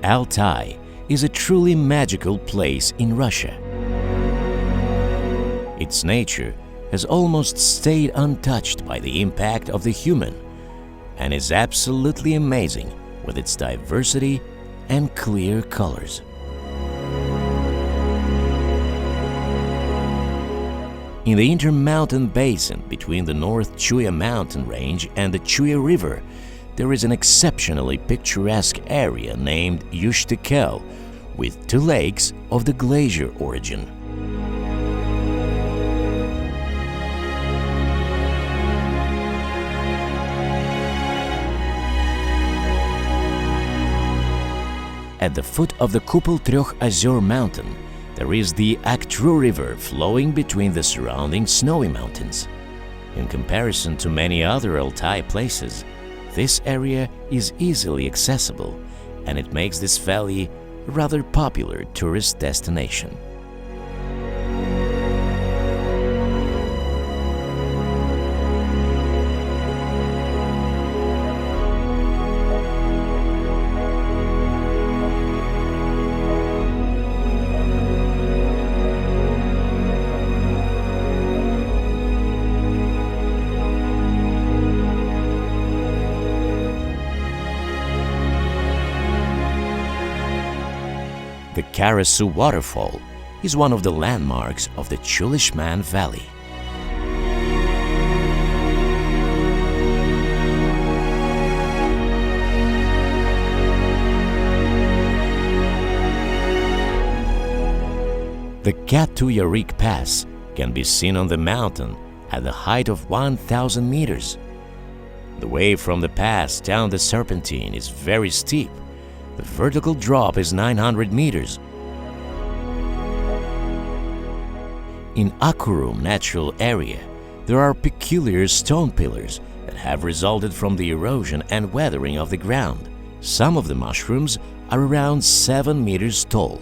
Altai is a truly magical place in Russia. Its nature has almost stayed untouched by the impact of the human and is absolutely amazing with its diversity and clear colors. In the intermountain basin between the North Chuya mountain range and the Chuya River, there is an exceptionally picturesque area named Ushtekel, with two lakes of the glacier origin. At the foot of the Kupel Трех Озер mountain, there is the Aktru River flowing between the surrounding snowy mountains. In comparison to many other Altai places, this area is easily accessible, and it makes this valley a rather popular tourist destination. The Karasu waterfall is one of the landmarks of the Chulishman Valley. The Katuyarik Pass can be seen on the mountain at the height of 1,000 meters. The way from the pass down the Serpentine is very steep. The vertical drop is 900 meters. In Akurum Natural Area, there are peculiar stone pillars that have resulted from the erosion and weathering of the ground. Some of the mushrooms are around 7 meters tall.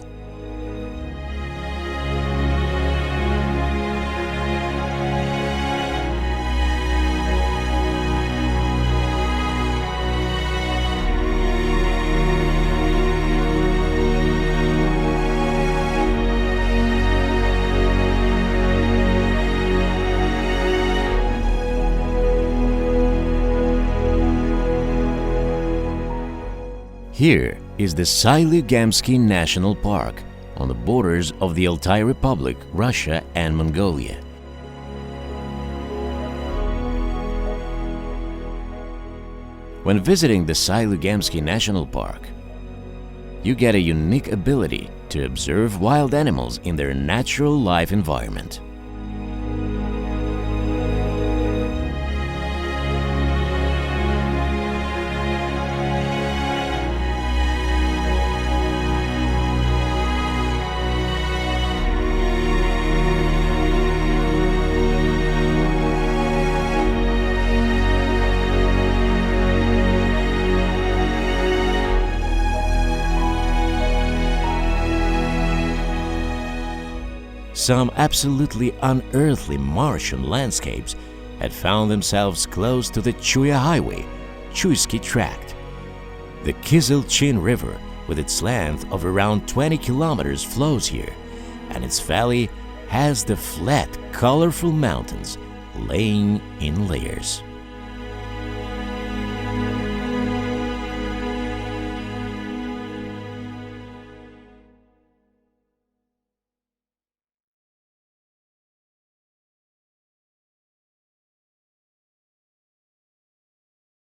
Here is the Sailugamsky National Park on the borders of the Altai Republic, Russia and Mongolia. When visiting the Sailugamsky National Park, you get a unique ability to observe wild animals in their natural life environment. Some absolutely unearthly Martian landscapes had found themselves close to the Chuya Highway, Chuysky Tract. The Kizilchin River, with its length of around 20 kilometers, flows here, and its valley has the flat, colorful mountains laying in layers.